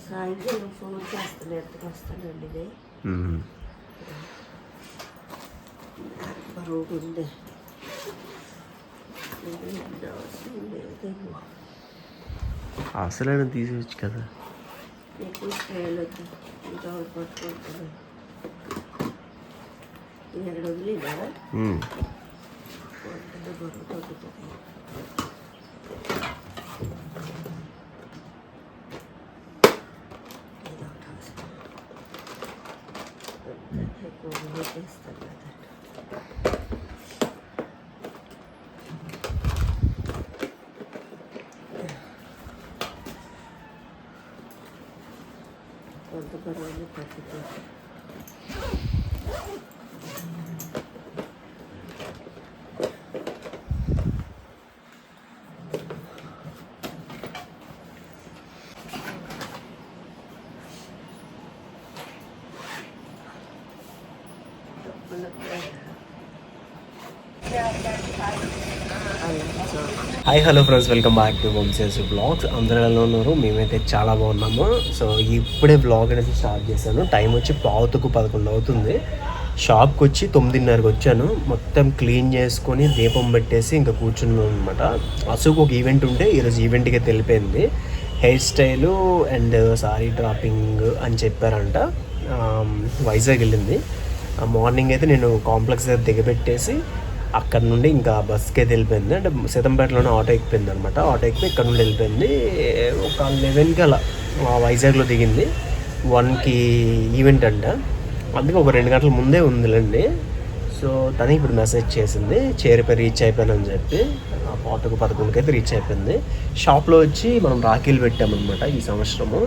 సాయంత్రం ఫోన్ చేస్తాను, ఎత్తకు వస్తానండి. ఇది బరువుగా ఉంది. అసలైనా తీసేయచ్చు కదా. ఎక్కువ చేయలేదు, ఇంకా పట్టుకుంటాను. 2 వదిలేదా బరువు తగ్గుతుంది. ఎక్కువ చేస్తాను కదా. కొంత బరువులు తగ్గుతుంది. Hi hello friends, welcome back to Vamshi blogs. అందరూ ఎలా ఉన్నారు? మేమైతే చాలా బాగున్నాము. సో ఇప్పుడే బ్లాగ్ అనేది స్టార్ట్ చేశాను. టైం వచ్చి 10:11 అవుతుంది. షాప్కి వచ్చి 9:30కి వచ్చాను. మొత్తం క్లీన్ చేసుకొని దీపం పెట్టేసి ఇంకా కూర్చున్నాను అనమాట. అసలు ఒక ఈవెంట్ ఉంటే ఈరోజు ఈవెంట్కి తెలిపింది. Hair style and sorry dropping అని చెప్పారంట. వైజాగ్ వెళ్ళింది. మార్నింగ్ అయితే నేను కాంప్లెక్స్ దగ్గర దిగబెట్టేసి అక్కడ నుండి ఇంకా బస్కి అయితే వెళ్ళిపోయింది. అంటే సీతంపేటలోనే ఆటో ఎక్కిపోయింది అనమాట. ఆటో ఎక్కిపోయి ఇక్కడ నుండి వెళ్ళిపోయింది. ఒక 11కి అలా వైజాగ్లో దిగింది. 1కి ఈవెంట్ అంట. అందుకే ఒక 2 గంటల ముందే ఉందిలేండి. సో తను ఇప్పుడు మెసేజ్ చేసింది, రీచ్ అయిపోయానని చెప్పి. 11:11కి అయితే రీచ్ అయిపోయింది. షాప్లో వచ్చి మనం రాఖీలు పెట్టామన్నమాట ఈ సంవత్సరము.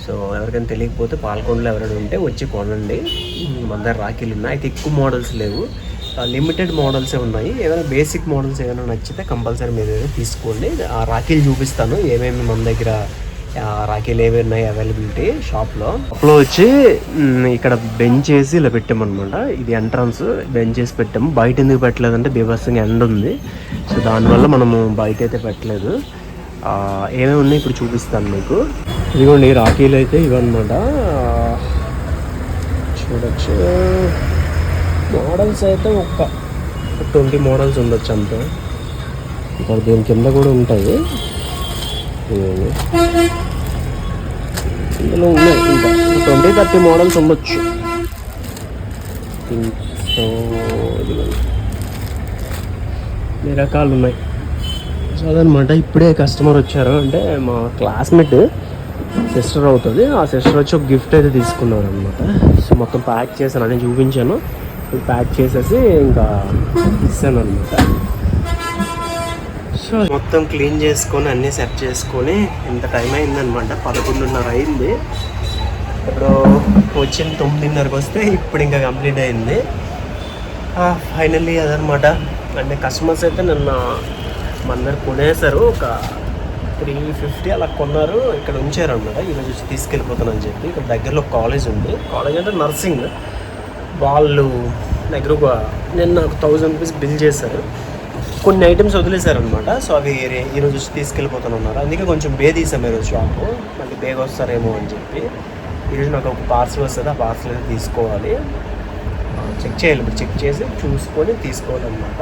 సో ఎవరికైనా తెలియకపోతే పాల్కొండలో ఎవరైనా ఉంటే వచ్చి కొనండి. మన దగ్గర రాఖీలు ఉన్నాయి. అయితే ఎక్కువ మోడల్స్ లేవు, లిమిటెడ్ మోడల్సే ఉన్నాయి. ఏదైనా బేసిక్ మోడల్స్ ఏమైనా నచ్చితే కంపల్సరీ మీరు తీసుకోండి. ఆ రాఖీలు చూపిస్తాను, ఏమేమి మన దగ్గర రాఖీలు ఏవి ఉన్నాయి అవైలబిలిటీ షాప్లో. వచ్చి ఇక్కడ బెంచ్ వేసి ఇలా పెట్టామన్నమాట. ఇది ఎంట్రన్స్ బెంచ్ వేసి పెట్టాము. బయట ఎందుకు పెట్టలేదంటే బీభత్సంగా ఎండ ఉంది. సో దానివల్ల మనము బయట అయితే పెట్టలేదు. ఏమేమి ఉన్నాయి ఇప్పుడు చూపిస్తాను మీకు. ఇదిగోండి రాఖీలు అయితే ఇవన్నమాట. చూడొచ్చు, మోడల్స్ అయితే ఒక 20 మోడల్స్ ఉండొచ్చు అంతే. ఇక్కడ దీని కింద కూడా ఉంటాయి. ఇందులో ఉన్నాయి ఇంకా 20-30 మోడల్స్ ఉండొచ్చు. సో ఈ రకాలు ఉన్నాయి. సో అదనమాట. ఇప్పుడే కస్టమర్ వచ్చారు. అంటే మా క్లాస్మేట్ సిస్టర్ అవుతుంది. ఆ సిస్టర్ వచ్చి ఒక గిఫ్ట్ అయితే తీసుకున్నారు అనమాట. సో మొత్తం ప్యాక్ చేశాను, అని చూపించాను. ప్యాక్ చేసేసి ఇంకా ఇస్తాను అనమాట. సో మొత్తం క్లీన్ చేసుకొని అన్నీ సెట్ చేసుకొని ఇంత టైం అయిందనమాట. 11:30 అయింది. ఇప్పుడు వచ్చిన 9:30కి వస్తే ఇప్పుడు ఇంకా కంప్లీట్ అయింది. ఫైనల్లీ అదనమాట. అంటే కస్టమర్స్ అయితే నిన్న మన దగ్గర కొనేసారు. ఒక 350 అలా కొన్నారు. ఇక్కడ ఉంచారు అనమాట. ఈరోజు తీసుకెళ్ళిపోతానని చెప్పి. ఇక్కడ దగ్గరలో కాలేజ్ ఉంది. కాలేజ్ అంటే నర్సింగ్. వాళ్ళు దగ్గర నిన్న 1000 రూపీస్ బిల్ చేశారు. కొన్ని ఐటమ్స్ వదిలేశారనమాట. సో అవి ఈరోజు తీసుకెళ్ళిపోతానన్నారు. అందుకే కొంచెం తీసాం ఈరోజు షాపు. మళ్ళీ బేగా వస్తారేమో అని చెప్పి. ఈరోజు నాకు ఒక పార్సల్ వస్తుంది. ఆ పార్సల్ అయితే తీసుకోవాలి. చెక్ చేయాలి. ఇప్పుడు చెక్ చేసి చూసుకొని తీసుకోవాలన్నమాట.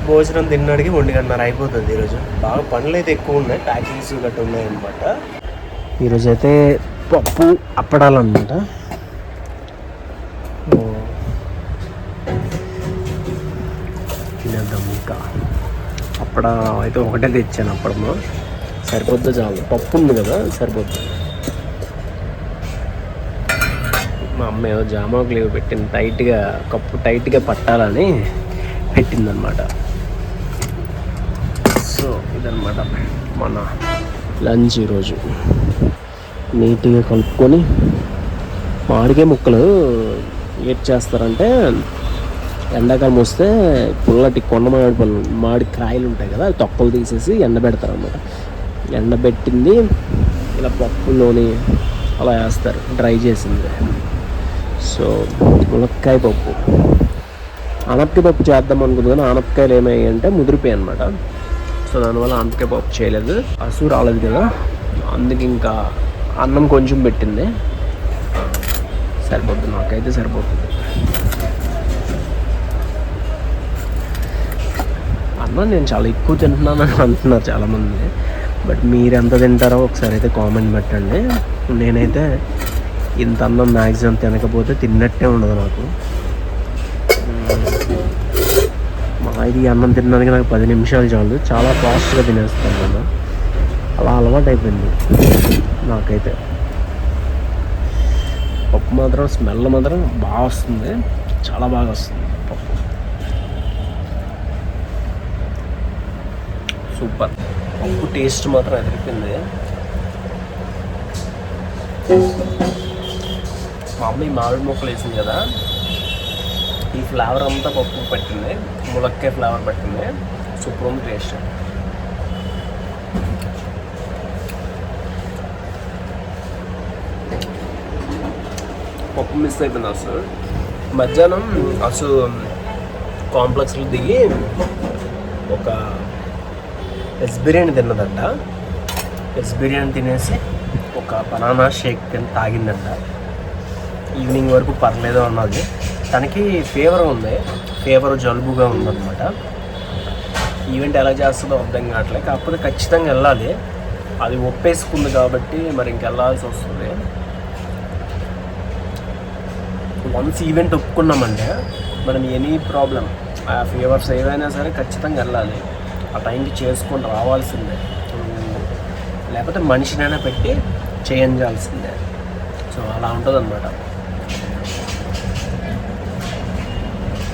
భోజనం తిన్నాడికి 1:30 అయిపోతుంది. ఈరోజు బాగా పనులు అయితే ఎక్కువ ఉన్నాయి. ప్యాకింగ్స్ గట్రా ఉన్నాయన్నమాట. ఈరోజు అయితే పప్పు అప్పడాలన్నమాట. తినేద్దాం. ఇంకా అప్పడ అయితే ఒకటే తెచ్చాను. అప్పడమో సరిపోద్దా? చాలు, పప్పు ఉంది కదా సరిపోద్ది. మా అమ్మ ఏదో జామాకు లేవు పెట్టింది. టైట్గా కప్పు టైట్గా పట్టాలని పెట్టిందనమాట. సో ఇదనమాట మన లంచ్ ఈరోజు. నీట్గా కలుపుకొని మామిడికాయ ముక్కలు ఏడ్ చేస్తారంటే ఎండాకాలం వస్తే పుల్లటి కొండ మామిడి కాయలు ఉంటాయి కదా, తొక్కలు తీసేసి ఎండబెడతారు అన్నమాట. ఎండబెట్టింది ఇలా పప్పులోని అలా వేస్తారు, డ్రై చేసింది. సో ములక్కాయ పప్పు, ఆనపకాయ పప్పు చేద్దాం అనుకుంది కానీ ఆనపకాయలు ఏమయ్యాయి అంటే ముదిరిపోయాయి అనమాట. సో దానివల్ల ఆనపకాయ పప్పు చేయలేదు. అసలు రాలేదు కదా, అందుకు ఇంకా అన్నం కొంచెం పెట్టింది, సరిపోతుంది, నాకైతే సరిపోతుంది. అన్నం నేను చాలా ఎక్కువ తింటున్నాను అని అంటున్నారు చాలామంది, బట్ మీరు ఎంత తింటారో ఒకసారి అయితే కామెంట్ పెట్టండి. నేనైతే ఇంత అన్నం మ్యాక్సిమం తినకపోతే తిన్నట్టే ఉండదు నాకు. ఇది అన్నం తినడానికి నాకు 10 నిమిషాలు చాలు, చాలా ఫాస్ట్గా తినేస్తాను నేను, అలా అలవాటు అయిపోయింది నాకైతే. పప్పు మాత్రం స్మెల్ మాత్రం బాగా వస్తుంది, చాలా బాగా వస్తుంది పప్పు, సూపర్. పప్పు టేస్ట్ మాత్రం ఎదిరిపోయింది. మా అమ్మ ఈ మామిడి ముక్కలు వేసింది కదా, ఈ ఫ్లేవర్ అంతా పప్పు పట్టింది, ములక్కాయ ఫ్లేవర్ పట్టింది, సూపర్ ఉంది టేస్ట్. పప్పు మిస్ అయిపోయింది అసలు. మధ్యాహ్నం అసలు కాంప్లెక్స్లో దిగి ఒక వెజ్ బిర్యానీ తిన్నదంట, వెజ్ బిర్యానీ తినేసి ఒక బనానా షేక్ తాగిందంట. ఈవినింగ్ వరకు పర్లేదు అన్నది. తనకి ఫీవర్ ఉంది, ఫీవర్ జలుబుగా ఉందన్నమాట. ఈవెంట్ ఎలా చేస్తుందో అర్థం కావట్లేదు, కాకపోతే ఖచ్చితంగా వెళ్ళాలి. అది ఒప్పేసుకుంది కాబట్టి మరి ఇంకెళ్ళాల్సి వస్తుంది. వన్స్ ఈవెంట్ ఒప్పుకున్నామంటే మనం ఎనీ ప్రాబ్లం, ఆ ఫీవర్స్ ఏవైనా సరే ఖచ్చితంగా వెళ్ళాలి, ఆ టైంకి చేసుకొని రావాల్సిందే, లేకపోతే మనిషినైనా పెట్టి చేయించాల్సిందే. సో అలా ఉంటుంది అన్నమాట.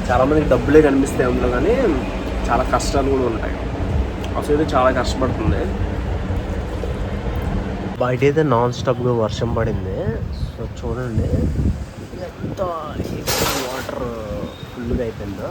చాలామందికి డబ్బులే కనిపిస్తాయి అందులో, కానీ చాలా కష్టాలు కూడా ఉంటాయి. అసలు అయితే చాలా కష్టపడుతుంది. బయట అయితే నాన్ స్టాప్గా వర్షం పడింది. సో చూడండి ఎంత వాటర్ ఫుల్గా అయిపోయిందో.